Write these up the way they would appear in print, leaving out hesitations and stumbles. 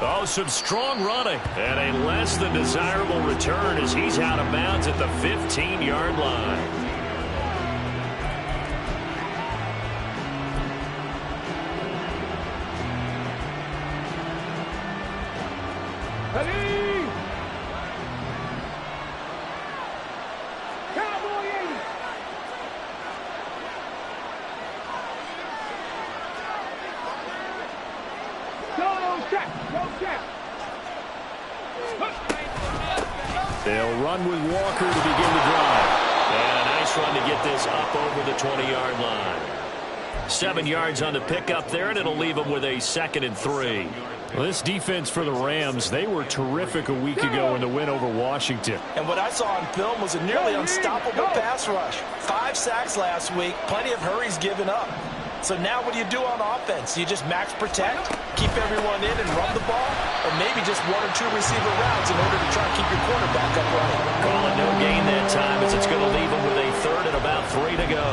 Oh, some strong running. And a less than desirable return as he's out of bounds at the 15-yard line. They'll run with Walker to begin the drive. And a nice run to get this up over the 20-yard line. 7 yards on the pickup there, and it'll leave them with a 2nd and 3. Well, this defense for the Rams, they were terrific a week ago in the win over Washington. And what I saw on film was a nearly unstoppable pass rush. 5 sacks last week, plenty of hurries given up. So now what do you do on offense? You just max protect, keep everyone in and run the ball, or maybe just 1 or 2 receiver routes in order to try and keep your quarterback upright. Calling no gain that time as it's going to leave them with a 3rd and about 3 to go.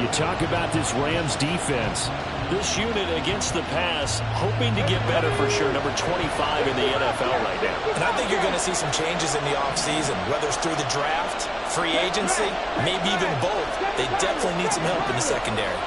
You talk about this Rams defense. This unit against the pass, hoping to get better for sure. Number 25 in the NFL right now. And I think you're going to see some changes in the offseason, whether it's through the draft, free agency, maybe even both. They definitely need some help in the secondary.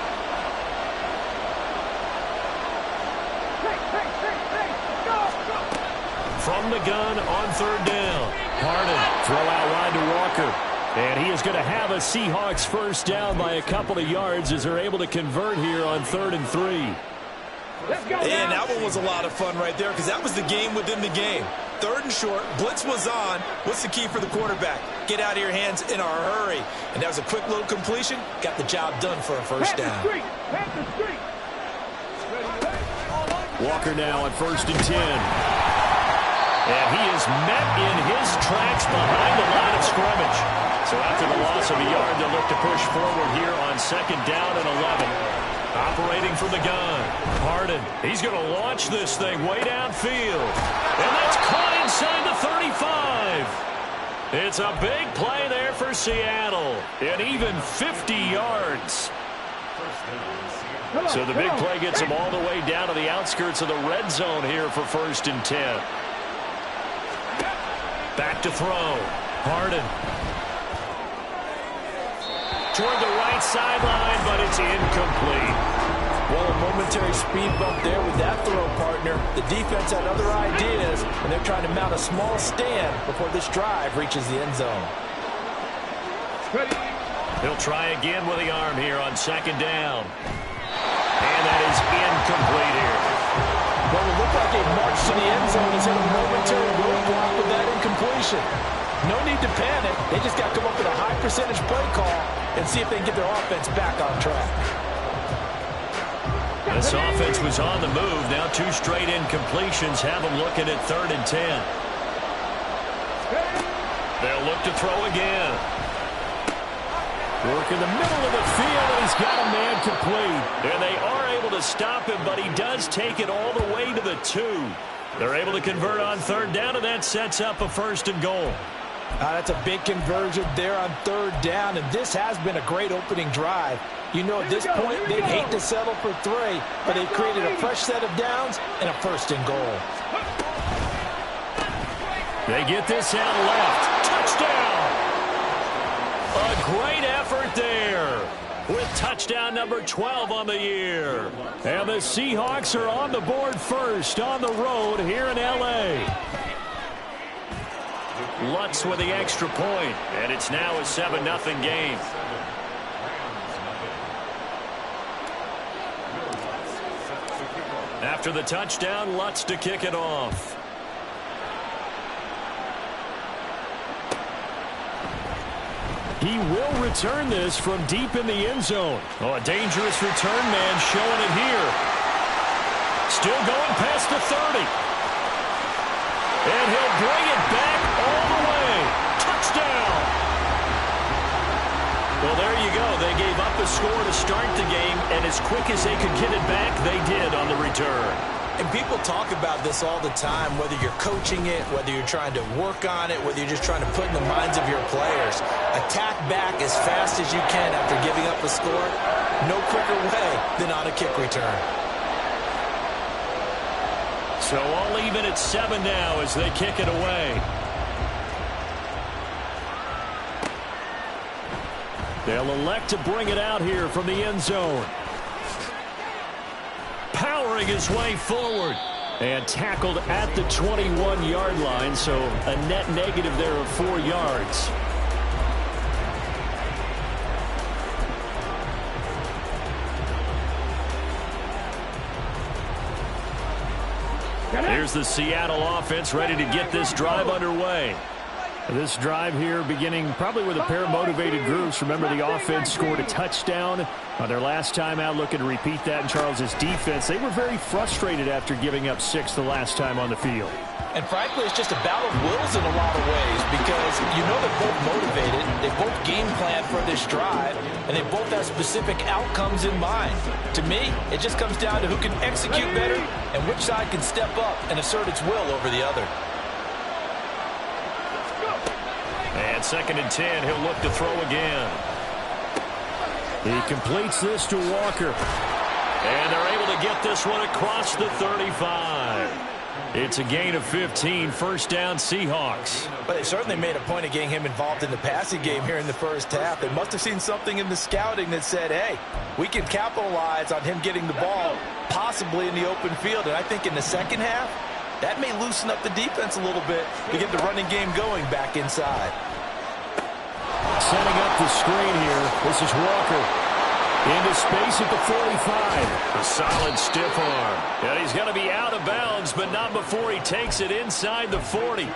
From the gun on 3rd down. Harden, throw out wide to Walker. And he is going to have a Seahawks first down by a couple of yards as they're able to convert here on 3rd and 3. And that one was a lot of fun right there because that was the game within the game. 3rd and short, blitz was on. What's the key for the quarterback? Get out of your hands in a hurry. And that was a quick little completion. Got the job done for a first down. Walker now on 1st and 10. And he is met in his tracks behind the line of scrimmage. So after the loss of a yard, they'll look to push forward here on 2nd down and 11. Operating from the gun. Harden, he's going to launch this thing way downfield. And that's caught inside the 35. It's a big play there for Seattle. And even 50 yards. So the big play gets him all the way down to the outskirts of the red zone here for 1st and 10. Back to throw. Harden. Toward the right sideline, but it's incomplete. Well, a momentary speed bump there with that throw, partner. The defense had other ideas, and they're trying to mount a small stand before this drive reaches the end zone. He'll try again with the arm here on 2nd down. And that is incomplete here. Well, it looked like a march to the end zone has hit a momentary roadblock with that incompletion. No need to panic. They just got to come up with a high percentage play call and see if they can get their offense back on track. This offense was on the move. Now 2 straight incompletions have them looking at 3rd and 10. They'll look to throw again. Work in the middle of the field, and he's got a man complete. And they are able to stop him, but he does take it all the way to the 2. They're able to convert on 3rd down, and that sets up a 1st and goal. That's a big conversion there on 3rd down, and this has been a great opening drive. You know, at this point, they'd hate to settle for 3, but they've created a fresh set of downs and a 1st and goal. They get this out left. Touchdown! A great effort there with touchdown number 12 on the year. And the Seahawks are on the board first on the road here in L.A. Lutz with the extra point, and it's now a 7-0 game. After the touchdown, Lutz to kick it off. He will return this from deep in the end zone. Oh, a dangerous return man showing it here. Still going past the 30. And he'll bring it back all the way. Touchdown. Well, there you go. They gave up a score to start the game, and as quick as they could get it back, they did on the return. And people talk about this all the time, whether you're coaching it, whether you're trying to work on it, whether you're just trying to put in the minds of your players. Attack back as fast as you can after giving up a score. No quicker way than on a kick return. So all even at 7 now as they kick it away. They'll elect to bring it out here from the end zone. Powering his way forward. And tackled at the 21-yard line, so a net negative there of 4 yards. Here's the Seattle offense ready to get this drive underway. This drive here beginning probably with a pair of motivated groups. Remember, the offense scored a touchdown on their last time out, looking to repeat that in Charles's defense. They were very frustrated after giving up 6 the last time on the field. And frankly, it's just a battle of wills in a lot of ways because you know they're both motivated, they both game plan for this drive, and they both have specific outcomes in mind. To me, it just comes down to who can execute better and which side can step up and assert its will over the other. And 2nd and 10, he'll look to throw again. He completes this to Walker. And they're able to get this one across the 35. It's a gain of 15, first down Seahawks. But they certainly made a point of getting him involved in the passing game here in the first half. They must have seen something in the scouting that said, hey, we can capitalize on him getting the ball possibly in the open field. And I think in the second half, that may loosen up the defense a little bit to get the running game going back inside. Setting up the screen here. This is Walker. Into space at the 45. A solid stiff arm. And he's going to be out of bounds, but not before he takes it inside the 40.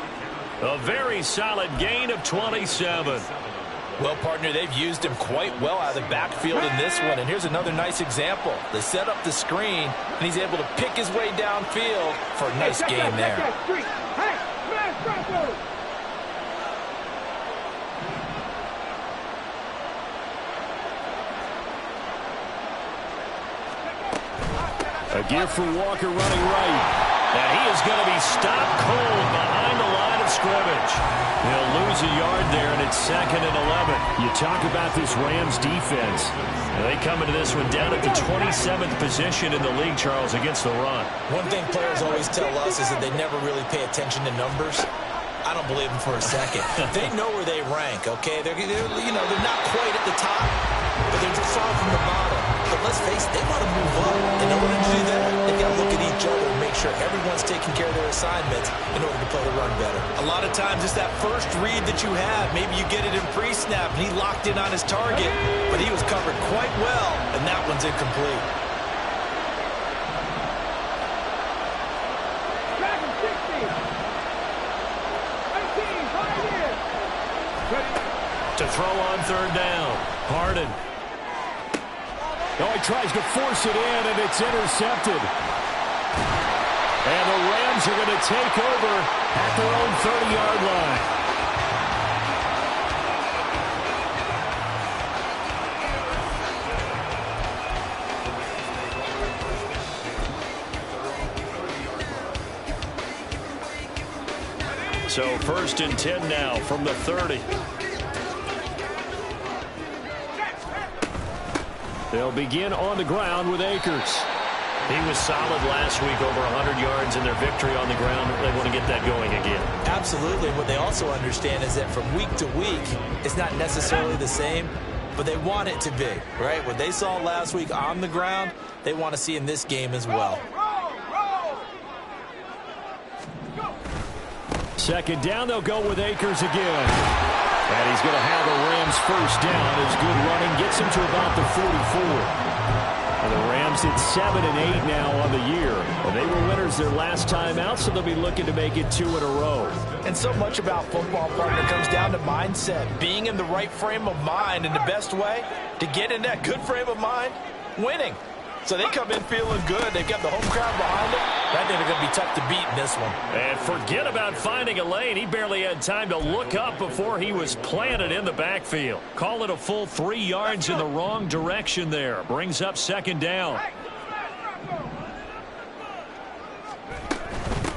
A very solid gain of 27. Well, partner, they've used him quite well out of the backfield in this one. And here's another nice example. They set up the screen, and he's able to pick his way downfield for a nice gain there. A give for Walker running right. And he is going to be stopped cold behind the line of scrimmage. He'll lose a yard there, and it's 2nd and 11. You talk about this Rams defense. They come into this one down at the 27th position in the league, Charles, against the run. One thing players always tell us is that they never really pay attention to numbers. I don't believe them for a second. They know where they rank, okay? They're not quite at the top, but they're far from the bottom. But let's face it, they want to move up. And in order to do that, they've got to look at each other and make sure everyone's taking care of their assignments in order to play the run better. A lot of times it's that first read that you have. Maybe you get it in pre-snap, and he locked in on his target, but he was covered quite well, and that one's incomplete. To throw on 3rd down. Harden. Oh, he tries to force it in, and it's intercepted. And the Rams are going to take over at their own 30-yard line. So 1st and 10 now from the 30. They'll begin on the ground with Akers. He was solid last week, over 100 yards in their victory on the ground. They want to get that going again. Absolutely. What they also understand is that from week to week, it's not necessarily the same, but they want it to be, right? What they saw last week on the ground, they want to see in this game as well. 2nd down, they'll go with Akers again. And he's going to have a Rams first down as good running gets him to about the 44. And the Rams at 7 and 8 now on the year. And they were winners their last time out, so they'll be looking to make it 2 in a row. And so much about football, partner, comes down to mindset. Being in the right frame of mind, and the best way to get in that good frame of mind, winning. So they come in feeling good. They've got the home crowd behind them. I think they're going to be tough to beat in this one. And forget about finding a lane. He barely had time to look up before he was planted in the backfield. Call it a full 3 yards in the wrong direction there. Brings up 2nd down.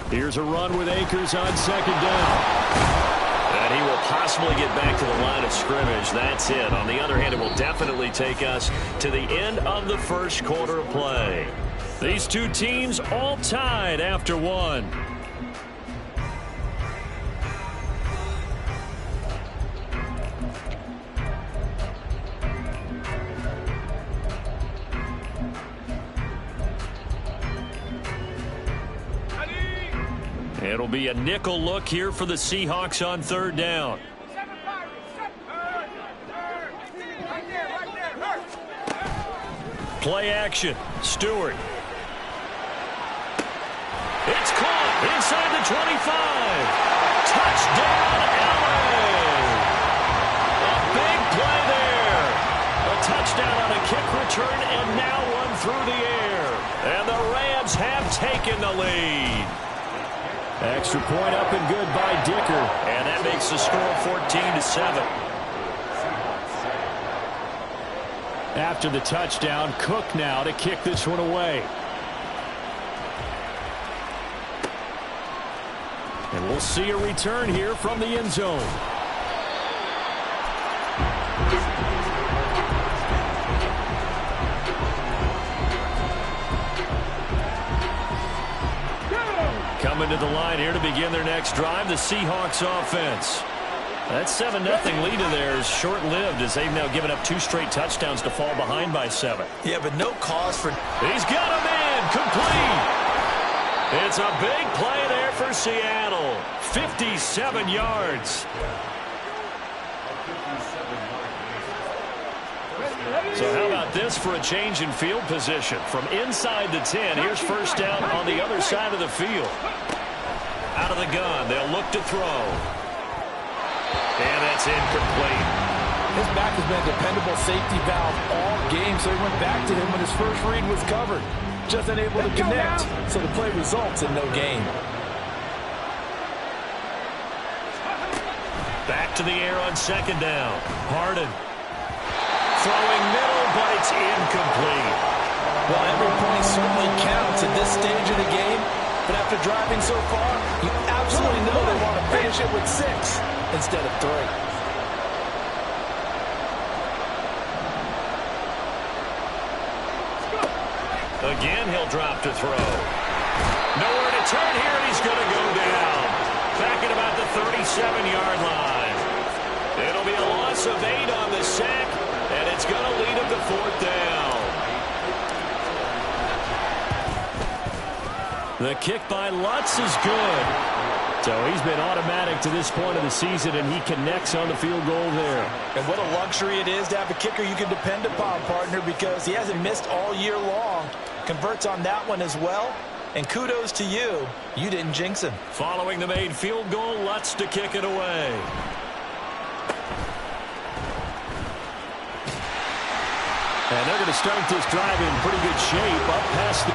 Here's a run with Akers on 2nd down. And he will possibly get back to the line of scrimmage. That's it. On the other hand, it will definitely take us to the end of the first quarter of play. These two teams all tied after one. It'll be a nickel look here for the Seahawks on third down. Play action. Stewart. It's caught inside the 25. Touchdown, LA. A big play there. A touchdown on a kick return and now one through the air. And the Rams have taken the lead. Extra point up and good by Dicker. And that makes the score 14-7. After the touchdown, Cook now to kick this one away. And we'll see a return here from the end zone. Coming to the line here to begin their next drive, the Seahawks offense. That 7-0 lead of theirs short-lived as they've now given up 2 straight touchdowns to fall behind by 7. Yeah, but no cause for... He's got a man complete. It's a big play there for Seattle. 57 yards. So how about this for a change in field position? From inside the 10, here's first down on the other side of the field. Out of the gun, they'll look to throw. And that's incomplete. His back has been a dependable safety valve all game, so he went back to him when his first read was covered. Just unable to connect, so the play results in no gain. Back to the air on second down. Harden. Throwing middle, but it's incomplete. Well, every point certainly counts at this stage of the game, but after driving so far, you absolutely know they want to finish it with 6 instead of 3. Again, he'll drop to throw. Nowhere to turn here, and he's going to go down. Back at about the 37-yard line. It'll be a loss of 8 on the sack, and it's going to lead him to 4th down. The kick by Lutz is good. So he's been automatic to this point of the season, and he connects on the field goal there. And what a luxury it is to have a kicker you can depend upon, partner, because he hasn't missed all year long. Converts on that one as well. And kudos to you. You didn't jinx him. Following the made field goal, Lutz to kick it away. And they're going to start this drive in pretty good shape up past the...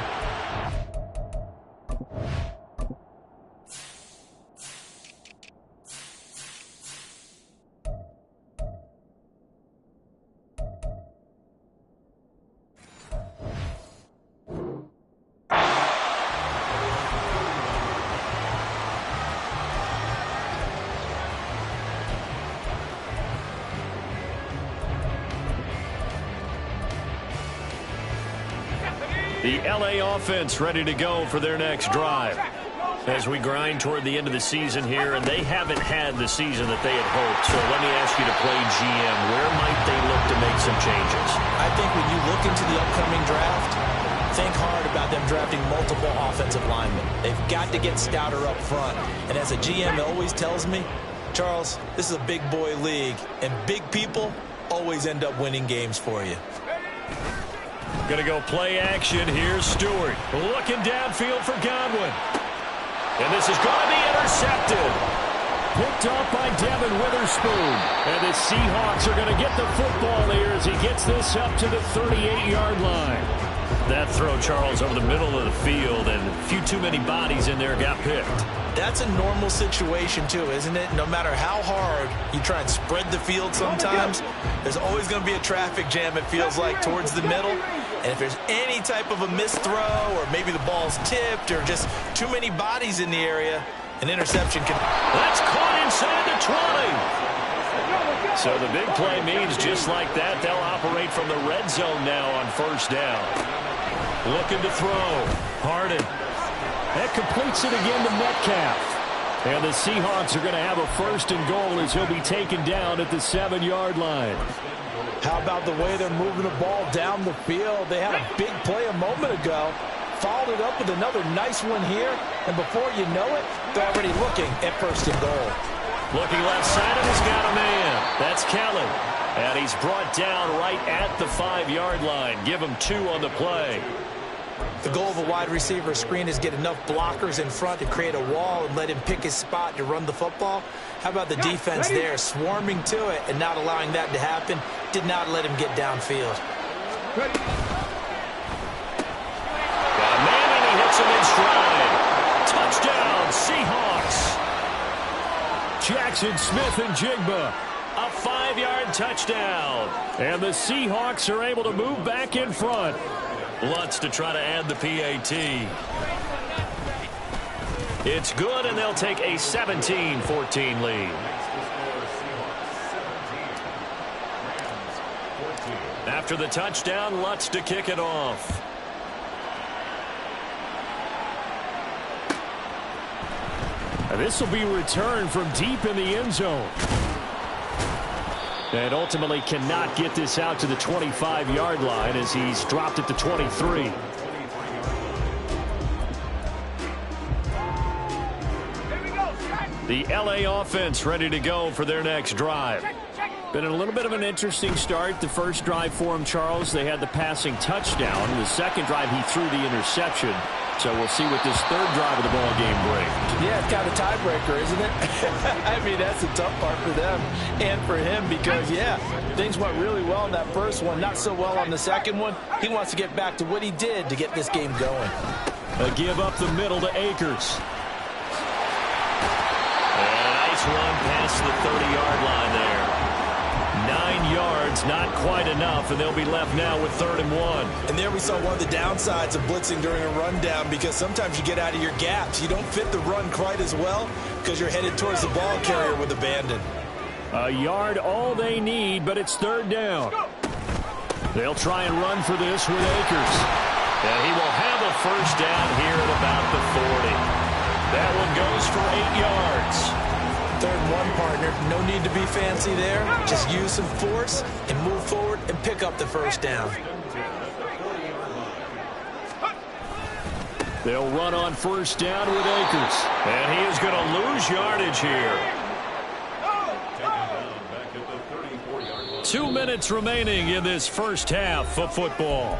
The LA offense ready to go for their next drive. As we grind toward the end of the season here, and they haven't had the season that they had hoped. So let me ask you to play GM. Where might they look to make some changes? I think when you look into the upcoming draft, think hard about them drafting multiple offensive linemen. They've got to get stouter up front. And as a GM always tells me, Charles, this is a big boy league, and big people always end up winning games for you. Going to go play action. Here's Stewart. Looking downfield for Godwin. And this is going to be intercepted. Picked off by Devin Witherspoon. And the Seahawks are going to get the football here as he gets this up to the 38-yard line. That throw, Charles, over the middle of the field, and a few too many bodies in there got picked. That's a normal situation, too, isn't it? No matter how hard you try and spread the field sometimes, there's always going to be a traffic jam, it feels like, towards the middle. And if there's any type of a missed throw, or maybe the ball's tipped, or just too many bodies in the area, an interception can... That's caught inside the 20. So the big play means just like that, they'll operate from the red zone now on first down. Looking to throw. Harden. That completes it again to Metcalf. And the Seahawks are going to have a 1st and goal as he'll be taken down at the 7-yard line. How about the way they're moving the ball down the field? They had a big play a moment ago. Followed it up with another nice one here. And before you know it, they're already looking at 1st and goal. Looking left side, and he's got a man. That's Kelly. And he's brought down right at the 5-yard line. Give him 2 on the play. The goal of a wide receiver screen is get enough blockers in front to create a wall and let him pick his spot to run the football. How about the defense there, swarming to it and not allowing that to happen? Did not let him get downfield. Got a man, and he hits him in stride. Touchdown, Seahawks. Jackson Smith and Jigba. A 5-yard touchdown. And the Seahawks are able to move back in front. Lutz to try to add the PAT. It's good, and they'll take a 17-14 lead. After the touchdown, Lutz to kick it off. And this will be returned from deep in the end zone. And ultimately cannot get this out to the 25-yard line as he's dropped it to 23. The LA offense ready to go for their next drive. Been a little bit of an interesting start. The first drive for him, Charles, they had the passing touchdown. The second drive, he threw the interception. So we'll see what this third drive of the ball game brings. Yeah, it's kind of a tiebreaker, isn't it? I mean, that's the tough part for them and for him because, yeah, things went really well in that first one, not so well on the second one. He wants to get back to what he did to get this game going. A give up the middle to Akers. And a nice run past the 30-yard line there. 9 yards, not quite enough, and they'll be left now with 3rd and 1. And there we saw one of the downsides of blitzing during a rundown because sometimes you get out of your gaps. You don't fit the run quite as well because you're headed towards the ball carrier with abandon. A yard all they need, but it's 3rd down. They'll try and run for this with Akers. And he will have a 1st down here at about the 40. That one goes for 8 yards. 3rd and 1, partner. No need to be fancy there. Just use some force and move forward and pick up the 1st down. They'll run on 1st down with Akers. And he is going to lose yardage here. 2 minutes remaining in this first half of football.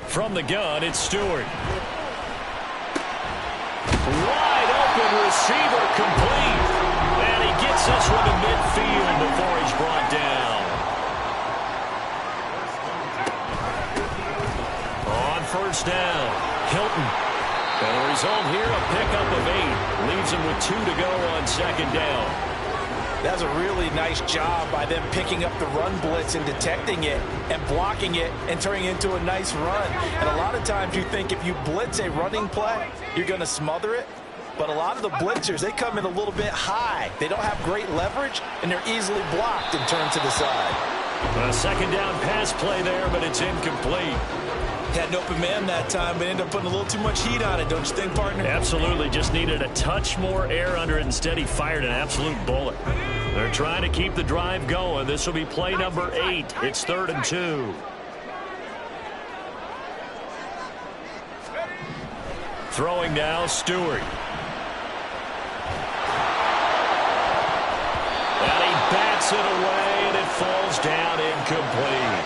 From the gun, it's Stewart. Wide open receiver complete. And he gets this one to midfield before he's brought down. On 1st down, Hilton. And the result here, a pickup of 8. Leaves him with 2 to go on 2nd down. That's a really nice job by them picking up the run blitz and detecting it and blocking it and turning it into a nice run. And a lot of times you think if you blitz a running play, you're going to smother it. But a lot of the blitzers, they come in a little bit high. They don't have great leverage, and they're easily blocked and turned to the side. A 2nd down pass play there, but it's incomplete. Had an open man that time, but ended up putting a little too much heat on it, don't you think, partner? Absolutely. Just needed a touch more air under it. Instead, he fired an absolute bullet. They're trying to keep the drive going. This will be play number 8. It's 3rd and 2. Throwing now, Stewart. And he bats it away, and it falls down incomplete.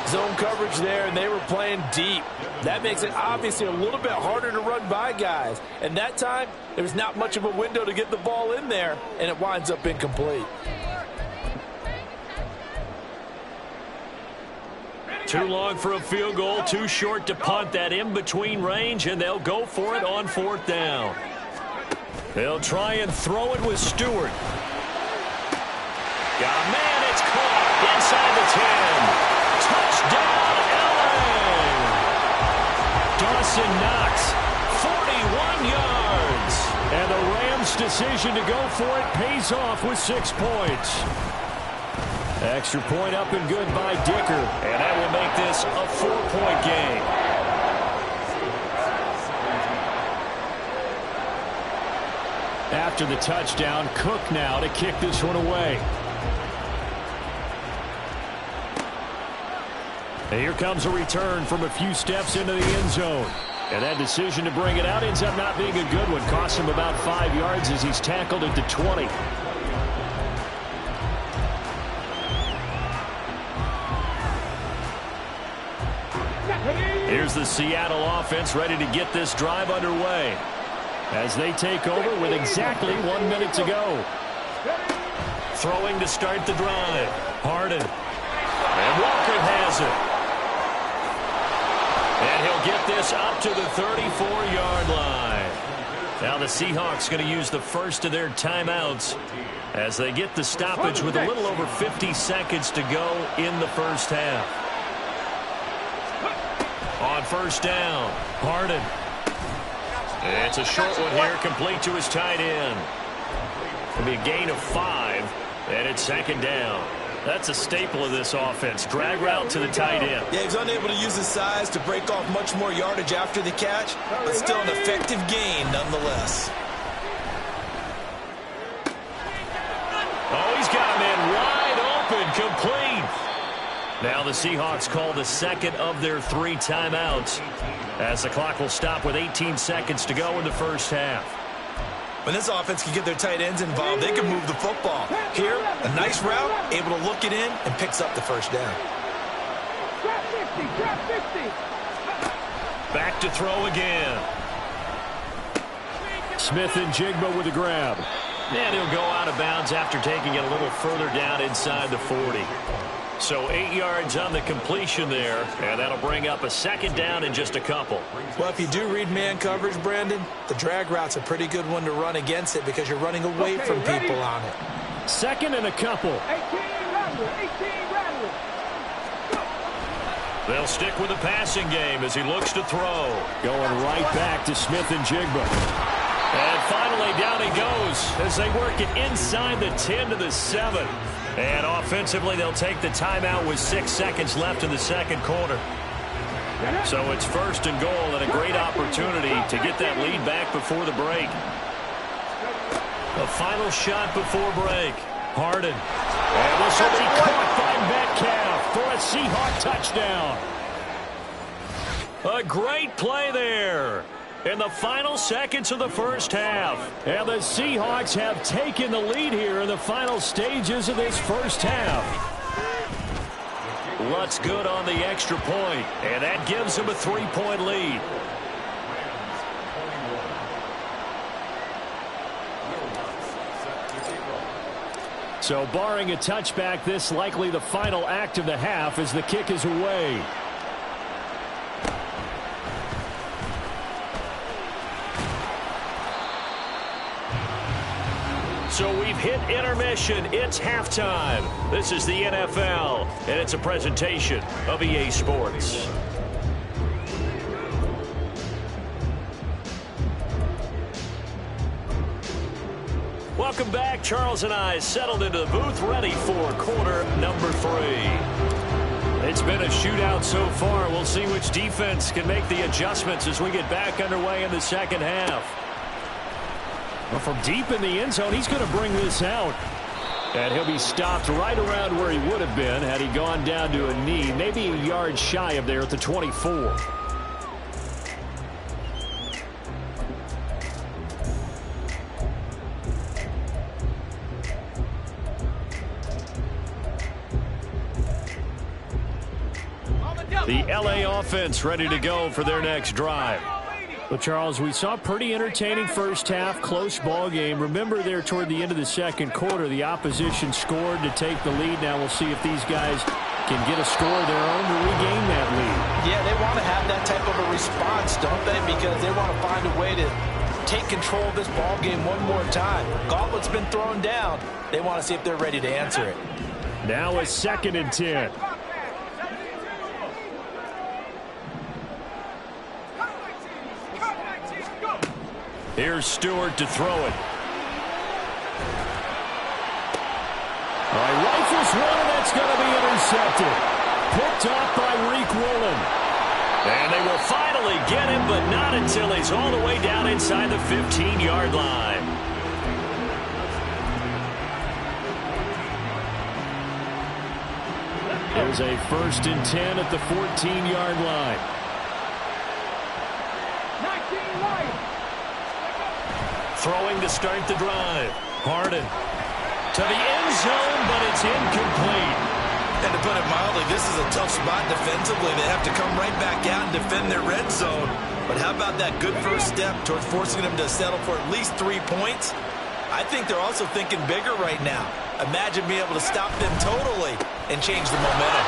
Zone coverage there, and they were playing deep. That makes it obviously a little bit harder to run by guys. And that time, there's not much of a window to get the ball in there, and it winds up incomplete. Too long for a field goal, too short to punt. That in-between range, and they'll go for it on 4th down. They'll try and throw it with Stewart. Got a man, it's caught inside the 10. Touchdown, LA! Dawson Knox, 41 yards. And the Rams' decision to go for it pays off with 6 points. Extra point up and good by Dicker. And that will make this a 4-point game. After the touchdown, Cook now to kick this one away. And here comes a return from a few steps into the end zone. And that decision to bring it out ends up not being a good one. Costs him about 5 yards as he's tackled at the 20. Here's the Seattle offense ready to get this drive underway as they take over with exactly 1 minute to go. Throwing to start the drive. Harden. And Walker has it. And he'll get this up to the 34-yard line. Now the Seahawks going to use the first of their timeouts as they get the stoppage with a little over 50 seconds to go in the first half. On first down, Harden. It's a short one here, complete to his tight end. It'll be a gain of 5, and it's second down. That's a staple of this offense. Drag route to the tight end. Yeah, he's unable to use his size to break off much more yardage after the catch, but still an effective gain nonetheless. Oh, he's got him in wide open, complete. Now the Seahawks call the second of their 3 timeouts as the clock will stop with 18 seconds to go in the first half. When this offense can get their tight ends involved, they can move the football. Here, a nice route, able to look it in, and picks up the first down. Back to throw again. Smith and Jigba with a grab. And he'll go out of bounds after taking it a little further down inside the 40. So 8 yards on the completion there, and that'll bring up a second down in just a couple. Well, if you do read man coverage, Brandon, the drag route's a pretty good one to run against it because you're running away from people on it. Second and a couple. They'll stick with the passing game as he looks to throw. Going right back to Smith and Jigba. And finally down he goes as they work it inside the 10 to the 7. And offensively, they'll take the timeout with 6 seconds left in the second quarter. So it's first and goal and a great opportunity to get that lead back before the break. The final shot before break. Harden. And this will be caught by Metcalf for a Seahawk touchdown. A great play there in the final seconds of the first half. And the Seahawks have taken the lead here in the final stages of this first half. Lutz good on the extra point, and that gives him a 3-point lead. So barring a touchback, this likely the final act of the half as the kick is away. So we've hit intermission. It's halftime. This is the NFL, and it's a presentation of EA Sports. Welcome back. Charles and I settled into the booth, ready for quarter number 3. It's been a shootout so far. We'll see which defense can make the adjustments as we get back underway in the second half. Well, from deep in the end zone, he's going to bring this out. And he'll be stopped right around where he would have been had he gone down to a knee, maybe a yard shy of there at the 24. The LA offense ready to go for their next drive. Well, Charles, we saw a pretty entertaining first half, close ball game. Remember there toward the end of the second quarter, the opposition scored to take the lead. Now we'll see if these guys can get a score of their own to regain that lead. Yeah, they want to have that type of a response, don't they? Because they want to find a way to take control of this ball game one more time. Gauntlet's been thrown down. They want to see if they're ready to answer it. Now a 2nd and 10. Here's Stewart to throw it. All right, rifles one, and that's going to be intercepted. Picked off by Reek Woolen. And they will finally get him, but not until he's all the way down inside the 15-yard line. There's a 1st and 10 at the 14-yard line. Throwing to start the drive. Harden to the end zone, but it's incomplete. And to put it mildly, this is a tough spot defensively. They have to come right back out and defend their red zone. But how about that good first step towards forcing them to settle for at least 3 points? I think they're also thinking bigger right now. Imagine being able to stop them totally and change the momentum.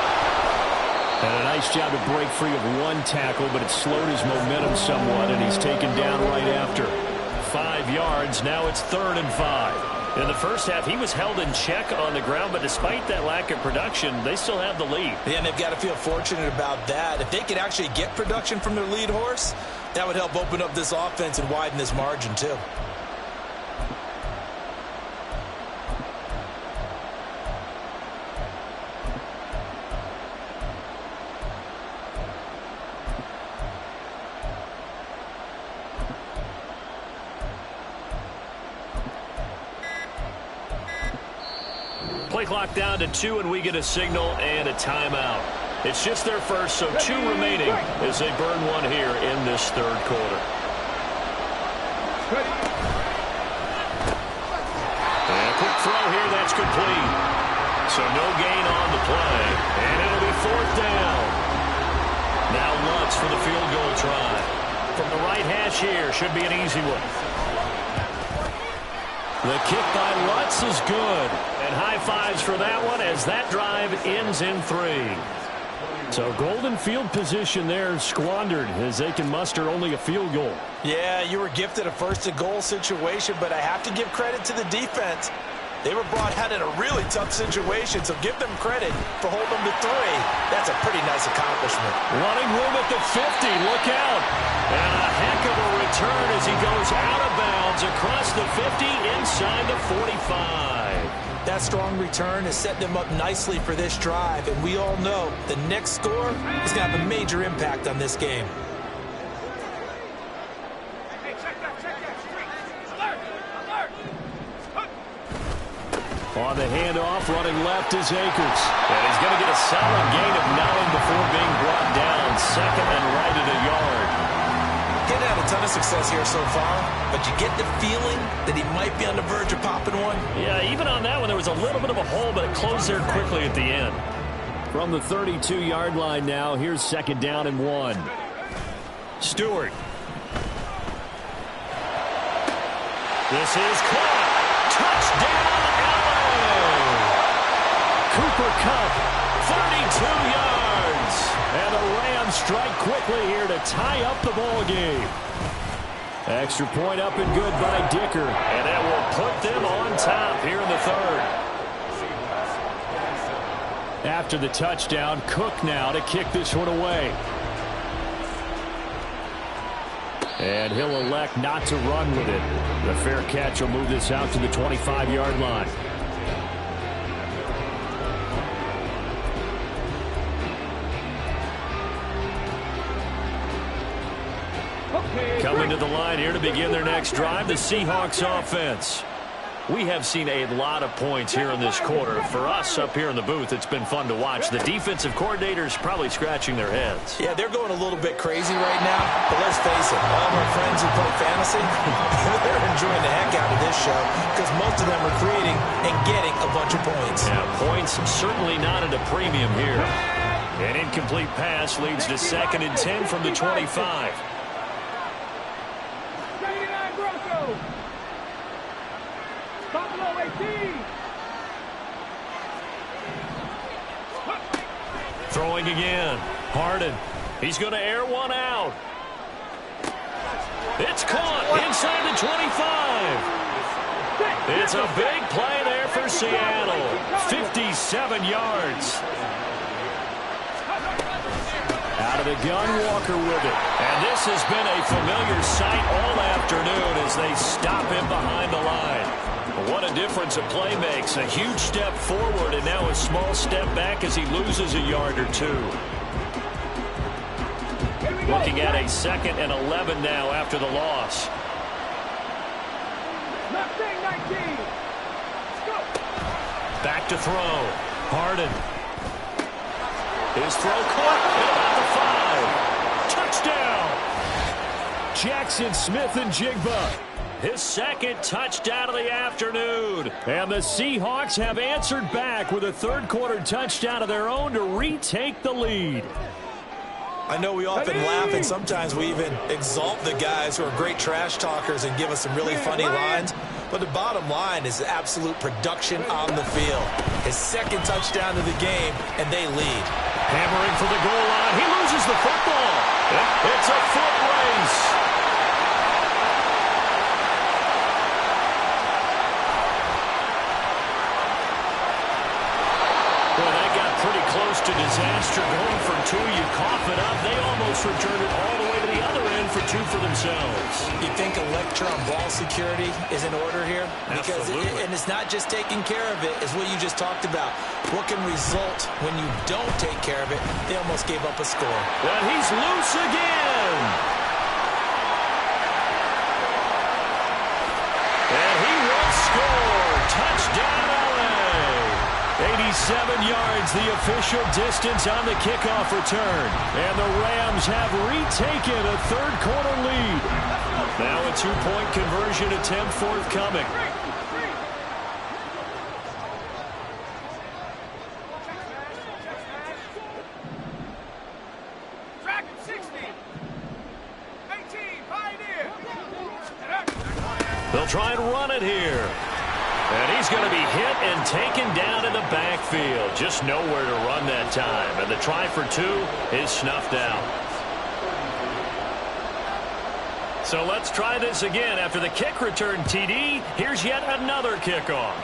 And a nice job to break free of one tackle, but it slowed his momentum somewhat, and he's taken down right after. 5 yards, now it's 3rd and 5. In the first half, he was held in check on the ground, but despite that lack of production, they still have the lead. Yeah, and they've got to feel fortunate about that. If they could actually get production from their lead horse, that would help open up this offense and widen this margin too. Play clock down to 2, and we get a signal and a timeout. It's just their first, so 2 remaining as they burn one here in this 3rd quarter. And a quick throw here, that's complete. So no gain on the play, and it'll be 4th down. Now Lutz for the field goal try. From the right hash here, should be an easy one. The kick by Lutz is good. And high fives for that one as that drive ends in 3. So golden field position there squandered as they can muster only a field goal. Yeah, you were gifted a 1st and goal situation, but I have to give credit to the defense. They were brought out in a really tough situation, so give them credit for holding them to 3. That's a pretty nice accomplishment. Running room at the 50. Look out. And a heck of a return as he goes out of bounds across the 50 inside the 45. That strong return has set them up nicely for this drive, and we all know the next score is going to have a major impact on this game. On the handoff, running left is Akers. And he's going to get a solid gain of 9 before being brought down. 2nd and right at a yard. Getting had a ton of success here so far, but you get the feeling that he might be on the verge of popping one. Yeah, even on that one, there was a little bit of a hole, but it closed there quickly at the end. From the 32-yard line now, here's 2nd down and 1. Stewart. This is caught. Touchdown, LA! Cooper Kupp, 32 yards. And the Rams strike quickly here to tie up the ball game. Extra point up and good by Dicker. And that will put them on top here in the 3rd. After the touchdown, Cook now to kick this one away. And he'll elect not to run with it. The fair catch will move this out to the 25-yard line. Coming to the line here to begin their next drive, the Seahawks offense. We have seen a lot of points here in this quarter. For us up here in the booth, it's been fun to watch. The defensive coordinators probably scratching their heads. Yeah, they're going a little bit crazy right now, but let's face it, all of our friends who play fantasy, they're enjoying the heck out of this show because most of them are creating and getting a bunch of points. Yeah, points certainly not at a premium here. An incomplete pass leads to 2nd and 10 from the 25. Throwing again. Harden. He's going to air one out. It's caught inside the 25. It's a big play there for Seattle. 57 yards. Out of the gun, Walker with it. And this has been a familiar sight all afternoon as they stop him behind the line. What a difference a play makes. A huge step forward and now a small step back as he loses a yard or two. Looking at a 2nd and 11 now after the loss. Back to throw. Harden. His throw caught at about the 5. Touchdown. Jackson Smith and Jigba. His 2nd touchdown of the afternoon. And the Seahawks have answered back with a 3rd quarter touchdown of their own to retake the lead. I know we often laugh and sometimes we even exalt the guys who are great trash talkers and give us some really funny lines. But the bottom line is absolute production on the field. His 2nd touchdown of the game, and they lead. Hammering for the goal line. He loses the football. It's a foot race. Pretty close to disaster. Going for 2, you cough it up. They almost returned it all the way to the other end for 2 for themselves. You think electron ball security is in order here? Because and it's not just taking care of it, it's what you just talked about. What can result when you don't take care of it? They almost gave up a score. And he's loose again. And he will score. Touchdown, LA. 87 yards, the official distance on the kickoff return. And the Rams have retaken a 3rd quarter lead. Now a 2-point conversion attempt forthcoming. They'll try and run it here. And he's going to be hit and taken down in the backfield. Just nowhere to run that time. And the try for 2 is snuffed out. So let's try this again. After the kick return TD, here's yet another kickoff.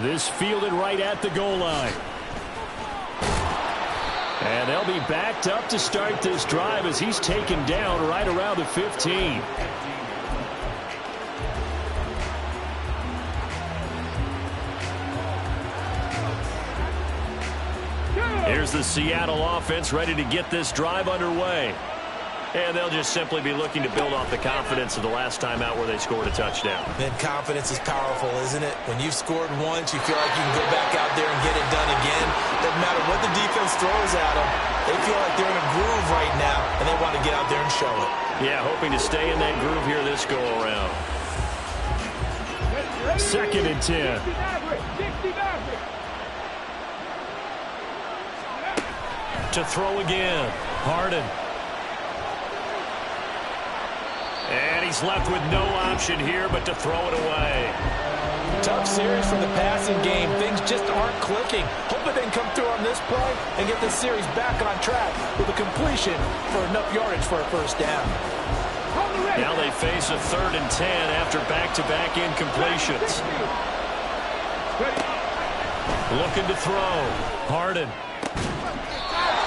This fielded right at the goal line. And they'll be backed up to start this drive as he's taken down right around the 15. Here's the Seattle offense ready to get this drive underway. And they'll just simply be looking to build off the confidence of the last time out where they scored a touchdown. Then confidence is powerful, isn't it? When you've scored once, you feel like you can go back out there and get it done again. Doesn't matter what the defense throws at them. They feel like they're in a groove right now, and they want to get out there and show it. Yeah, hoping to stay in that groove here this go-around. 2nd and 10. To throw again. Harden. And he's left with no option here but to throw it away. Tough series for the passing game. Things just aren't clicking. Hoping they can come through on this play and get this series back on track with a completion for enough yardage for a 1st down. Now they face a 3rd and 10 after back-to-back incompletions. Looking to throw. Harden.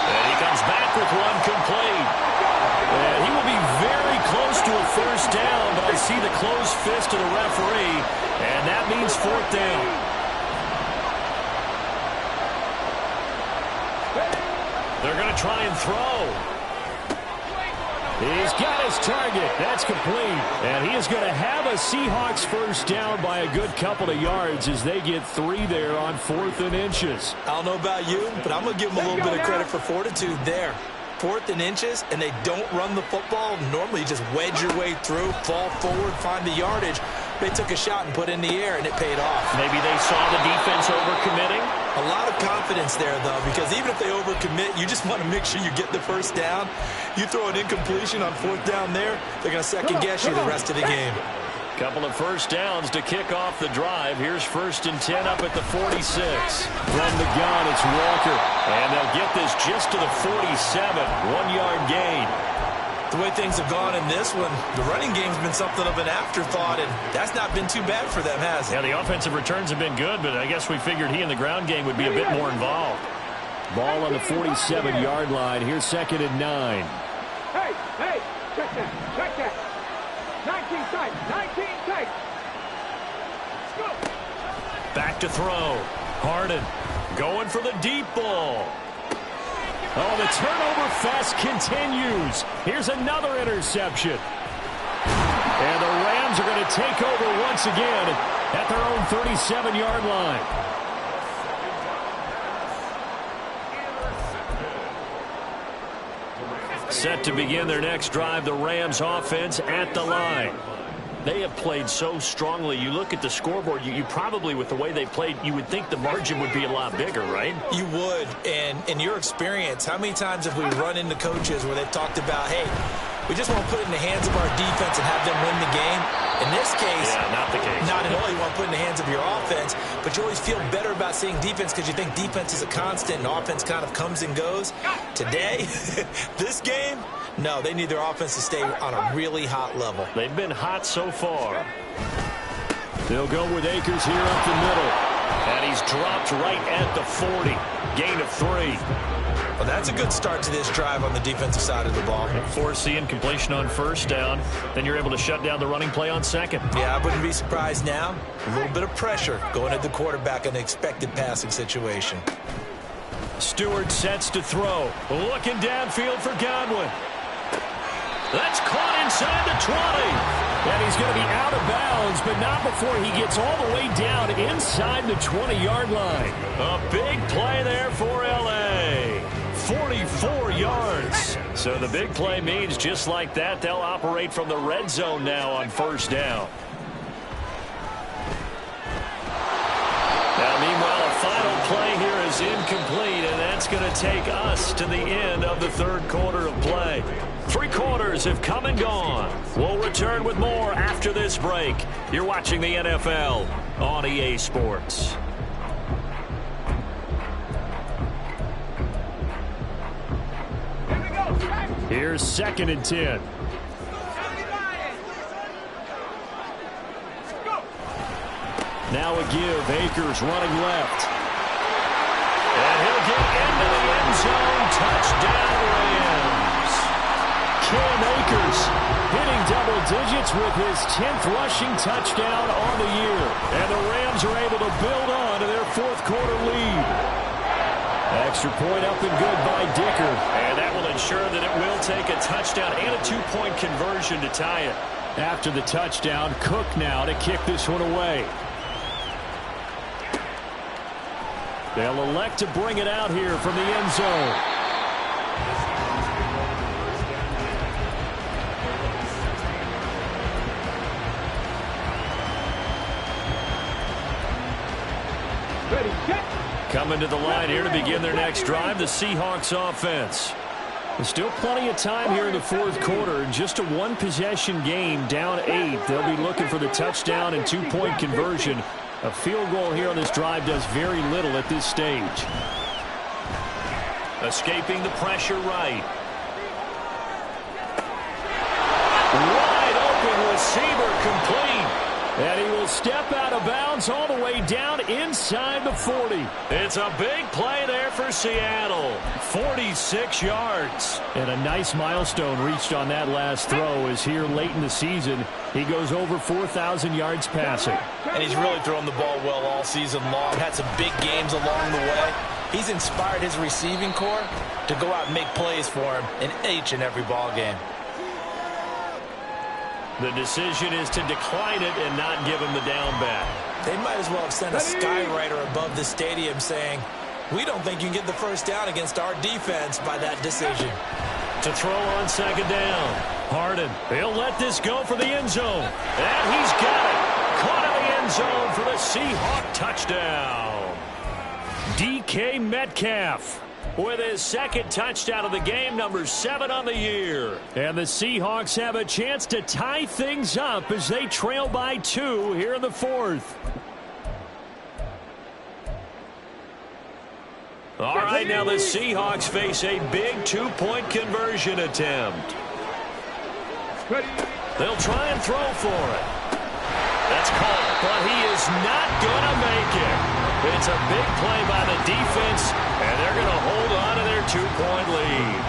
And he comes back with one complete. And he will be very close to a 1st down, but I see the closed fist of the referee, and that means 4th down. They're going to try and throw. He's got his target. That's complete. And he is going to have a Seahawks 1st down by a good couple of yards as they get 3 there on 4th and inches. I don't know about you, but I'm going to give them a little bit of credit for fortitude there. 4th and inches, and they don't run the football. Normally, you just wedge your way through, fall forward, find the yardage. They took a shot and put it in the air, and it paid off. Maybe they saw the defense overcommitting. A lot of confidence there, though, because even if they overcommit, you just want to make sure you get the 1st down. You throw an incompletion on 4th down there, they're going to second-guess you the rest of the game. Couple of 1st downs to kick off the drive. Here's 1st and 10 up at the 46. From the gun, it's Walker. And they'll get this just to the 47. 1-yard gain. The way things have gone in this one, the running game's been something of an afterthought, and that's not been too bad for them, has it? Yeah, the offensive returns have been good, but I guess we figured he in the ground game would be a bit more involved. Ball on the 47-yard line. Here's 2nd and 9. Hey, check that. 19 tight. Back to throw. Harden going for the deep ball. Oh, the turnover fest continues. Here's another interception. And the Rams are going to take over once again at their own 37-yard line. Set to begin their next drive, the Rams offense at the line. They have played so strongly. You look at the scoreboard, you probably, with the way they played, you would think the margin would be a lot bigger, right? You would. And in your experience, how many times have we run into coaches where they've talked about, hey, we just want to put it in the hands of our defense and have them win the game? In this case, not the case. Not at all. You want to put it in the hands of your offense, but you always feel better about seeing defense because you think defense is a constant and offense kind of comes and goes. Today, this game, no, they need their offense to stay on a really hot level. They've been hot so far. They'll go with Akers here up the middle. And he's dropped right at the 40. Gain of 3. Well, that's a good start to this drive on the defensive side of the ball. Force the incompletion on 1st down. Then you're able to shut down the running play on 2nd. Yeah, I wouldn't be surprised now. A little bit of pressure going at the quarterback in an expected passing situation. Stewart sets to throw. Looking downfield for Godwin. That's caught inside the 20. And he's going to be out of bounds, but not before he gets all the way down inside the 20-yard line. A big play there for L.A. 44 yards. So the big play means just like that, they'll operate from the red zone now on 1st down. Now, meanwhile, a final play here is incomplete, and that's going to take us to the end of the 3rd quarter of play. 3 quarters have come and gone. We'll return with more after this break. You're watching the NFL on EA Sports. Here's 2nd and 10. Now a give. Akers running left. And he'll get into the end zone. Touchdown, Rams. Cam Akers hitting double digits with his 10th rushing touchdown on the year. And the Rams are able to build on to their 4th quarter lead. Extra point up and good by Dicker. And that will ensure that it will take a touchdown and a 2-point conversion to tie it. After the touchdown, Cook now to kick this one away. They'll elect to bring it out here from the end zone. Ready, set. Coming to the line here to begin their next drive, the Seahawks offense. There's still plenty of time here in the 4th quarter. Just a 1-possession game, down 8. They'll be looking for the touchdown and 2-point conversion. A field goal here on this drive does very little at this stage. Escaping the pressure right. Wide open receiver complete. And he will step out of bounds all the way down inside the 40. It's a big play there for Seattle. 46 yards. And a nice milestone reached on that last throw as here late in the season, he goes over 4,000 yards passing. And he's really thrown the ball well all season long. Had some big games along the way. He's inspired his receiving corps to go out and make plays for him in each and every ball game. The decision is to decline it and not give him the down back. They might as well have sent a skywriter above the stadium saying, we don't think you can get the 1st down against our defense by that decision. To throw on 2nd down. Harden, he'll let this go for the end zone. And he's got it. Caught in the end zone for the Seahawk touchdown. DK Metcalf with his 2nd touchdown of the game, number 7 on the year. And the Seahawks have a chance to tie things up as they trail by 2 here in the 4th. All right, now the Seahawks face a big 2-point conversion attempt. Ready. They'll try and throw for it. That's called, but he is not going to make it. It's a big play by the defense, and they're going to hold on to their 2-point lead.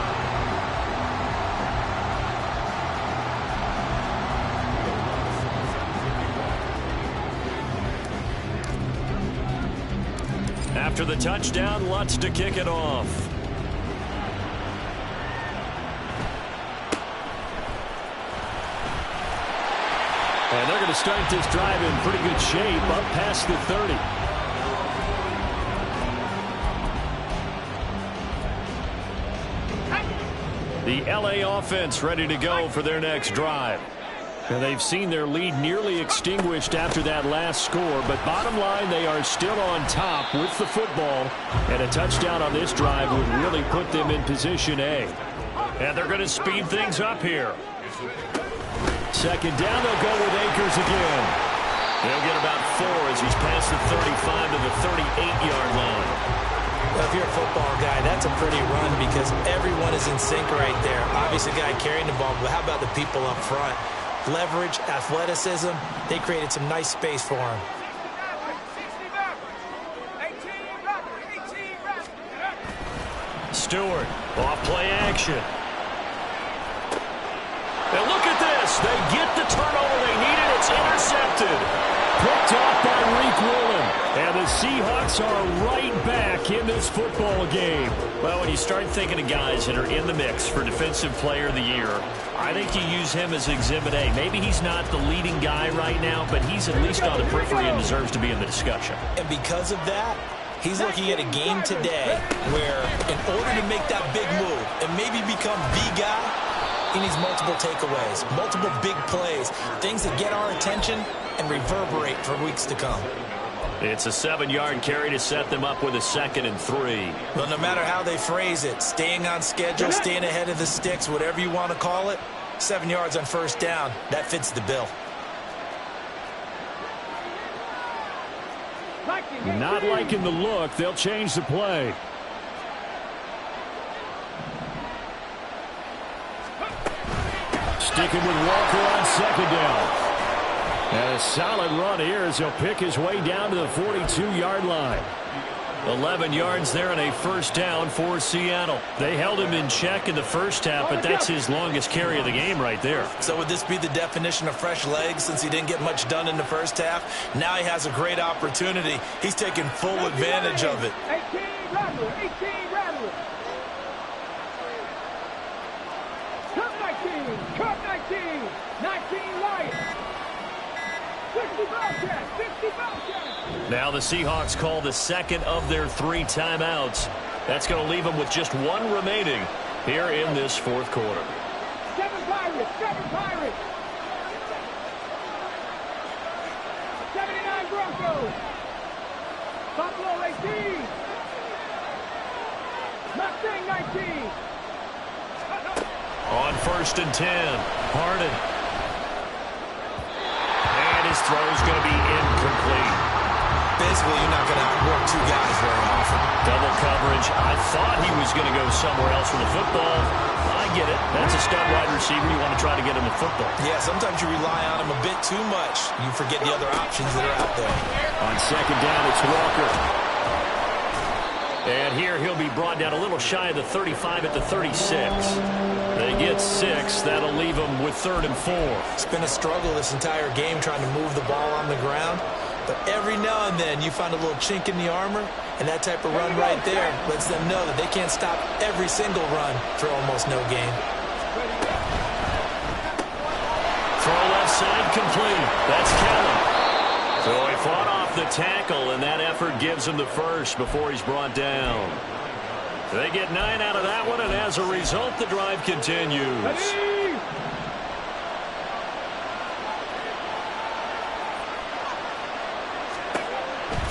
After the touchdown, Lutz to kick it off. And they're going to start this drive in pretty good shape, up past the 30. The LA offense ready to go for their next drive. And they've seen their lead nearly extinguished after that last score, but bottom line, they are still on top with the football, and a touchdown on this drive would really put them in position A. And they're going to speed things up here. Second down, they'll go with Akers again. They'll get about 4 as he's past the 35 to the 38-yard line. Well, if you're a football guy, that's a pretty run because everyone is in sync right there. Obviously, the guy carrying the ball, but how about the people up front? Leverage, athleticism, they created some nice space for him. Stewart, off play action. And look at this. They get the turnover they needed. It's intercepted. Picked off by Reek Woolen. And the Seahawks are right back in this football game. Well, when you start thinking of guys that are in the mix for Defensive Player of the Year, I think you use him as Exhibit A. Maybe he's not the leading guy right now, but he's at least on the periphery and deserves to be in the discussion. And because of that, he's looking at a game today where in order to make that big move and maybe become the guy, he needs multiple takeaways, multiple big plays, things that get our attention and reverberate for weeks to come. It's a 7-yard carry to set them up with a 2nd and 3. Well, no matter how they phrase it, staying on schedule, staying ahead of the sticks, whatever you want to call it, 7 yards on first down, that fits the bill. Not liking the look. They'll change the play. Sticking with Walker on 2nd down. And a solid run here as he'll pick his way down to the 42-yard line. 11 yards there and a first down for Seattle. They held him in check in the first half, but that's his longest carry of the game right there. So would this be the definition of fresh legs since he didn't get much done in the first half? Now he has a great opportunity. He's taking full advantage of it. 18 Rattler, 18 Rattler. Cut 19, 19 Lions. 50 Bobcats, 50 Bobcats. Now the Seahawks call the second of their 3 timeouts. That's going to leave them with just 1 remaining here in this 4th quarter. 7 Pirates, 7 Pirates. 79 Broncos. Buffalo 18. Mustang 19. On 1st and 10, Harden. And his throw is going to be incomplete. Basically, you're not going to work 2 guys very often. Double coverage. I thought he was going to go somewhere else with the football. I get it. That's a stud wide receiver. You want to try to get him the football. Yeah, sometimes you rely on him a bit too much. You forget the other options that are out there. On 2nd down, it's Walker. And here he'll be brought down a little shy of the 35 at the 36. They get 6. That'll leave them with 3rd and 4. It's been a struggle this entire game trying to move the ball on the ground. But every now and then you find a little chink in the armor, and that type of run right there lets them know that they can't stop every single run for almost no gain. Throw left side complete. That's Kellen. So he fought off the tackle, and that effort gives him the first before he's brought down. They get 9 out of that one, and as a result, the drive continues.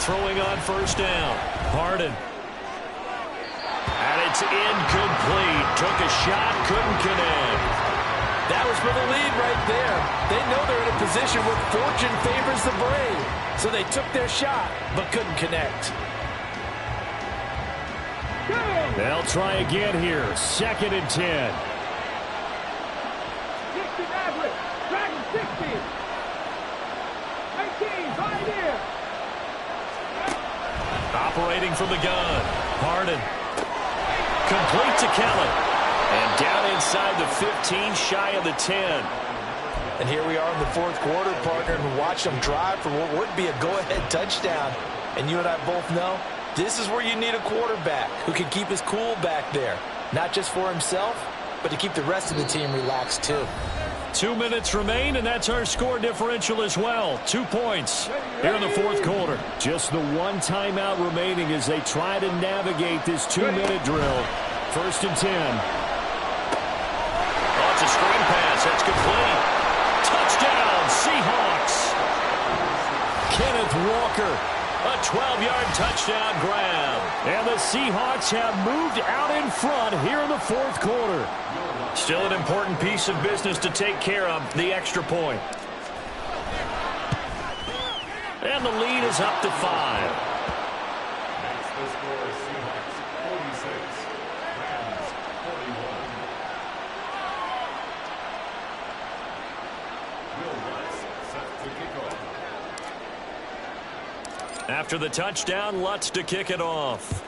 Throwing on first down. Harden. And it's incomplete. Took a shot, couldn't connect. That was for the lead right there. They know they're in a position where fortune favors the brave. So they took their shot, but couldn't connect. They'll try again here. 2nd and 10. 60 Maverick. Dragon 60. 19, Pioneer. Operating from the gun. Harden. Complete to Kelly. And down inside the 15, shy of the 10. And here we are in the fourth quarter, partner, and watch them drive for what would be a go-ahead touchdown. And you and I both know this is where you need a quarterback who can keep his cool back there. Not just for himself, but to keep the rest of the team relaxed too. 2 minutes remain, and that's our score differential as well. 2 points here in the fourth quarter. Just the one timeout remaining as they try to navigate this 2-minute drill. First and 10. Oh, it's a screen pass. That's complete. Touchdown, Seahawks. Kenneth Walker, a 12-yard touchdown grab. And the Seahawks have moved out in front here in the fourth quarter. Still an important piece of business to take care of, the extra point. And the lead is up to 5. Makes the score Seahawks 46, Rams 41. Will Lutz set to kick off. After the touchdown, Lutz to kick it off.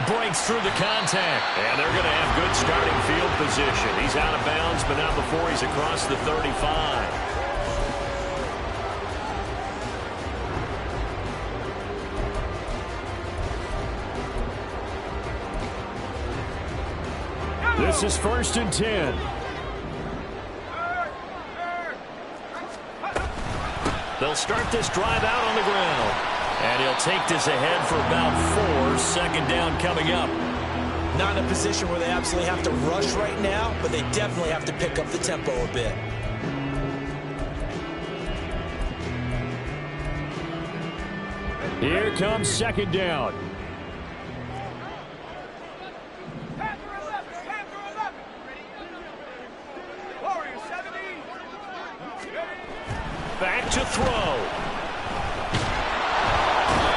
Breaks through the contact. And they're going to have good starting field position. He's out of bounds, but not before he's across the 35. This is first and 10. They'll start this drive out on the ground. And he'll take this ahead for about 4. Second down coming up. Not in a position where they absolutely have to rush right now, but they definitely have to pick up the tempo a bit. Here comes second down. Back to throw.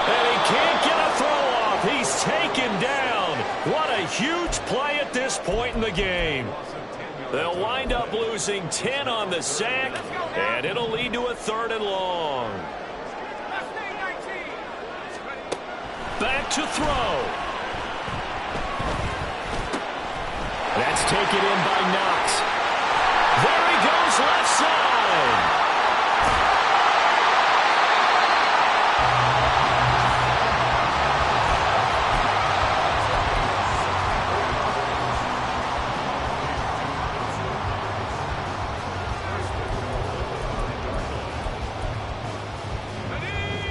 And he can't get a throw off. He's taken down. What a huge play at this point in the game. They'll wind up losing 10 on the sack, and it'll lead to a 3rd and long. Back to throw. That's taken in by Knox. There he goes left side.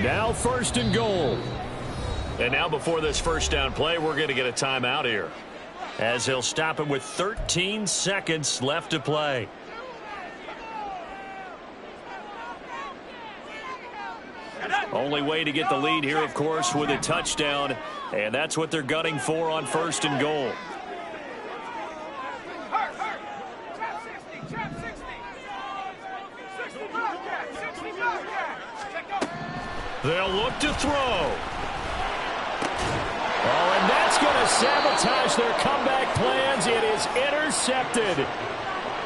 Now first and goal. And now before this first down play, we're going to get a timeout here, as he'll stop it with 13 seconds left to play. Only way to get the lead here, of course, with a touchdown, and that's what they're gunning for on first and goal. They'll look to throw. Oh, and that's going to sabotage their comeback plans. It is intercepted.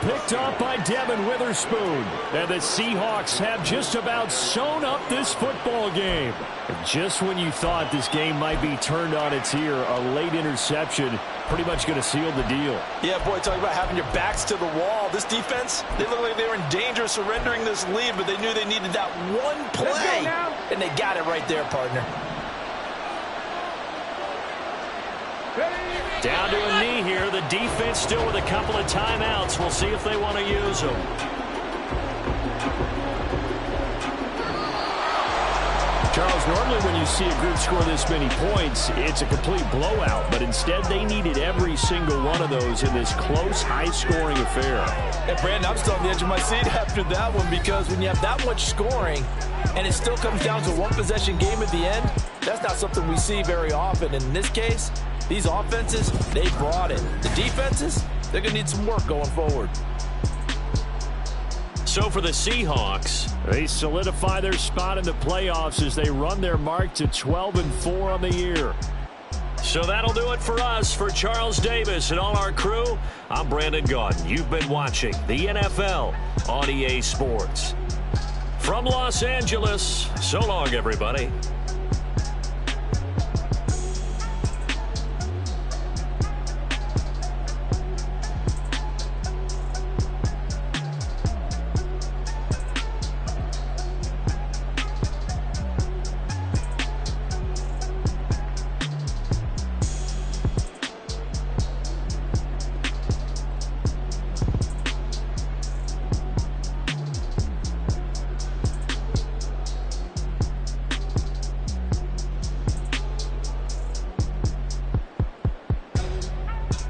Picked off by Devin Witherspoon. And the Seahawks have just about sewn up this football game. And just when you thought this game might be turned on its ear, a late interception pretty much going to seal the deal. Yeah, boy, talk about having your backs to the wall. This defense, they look like they were in danger of surrendering this lead, but they knew they needed that one play. And they got it right there, partner. Down to a knee here. The defense still with a couple of timeouts. We'll see if they want to use them. Charles, normally when you see a group score this many points, it's a complete blowout. But instead, they needed every single one of those in this close, high-scoring affair. And Brandon, I'm still on the edge of my seat after that one, because when you have that much scoring and it still comes down to a one-possession game at the end, that's not something we see very often. In this case, these offenses, they brought it. The defenses, they're going to need some work going forward. So for the Seahawks, they solidify their spot in the playoffs as they run their mark to 12-4 on the year. So that'll do it for us. For Charles Davis and all our crew, I'm Brandon Gaudin. You've been watching the NFL on EA Sports. From Los Angeles, so long, everybody.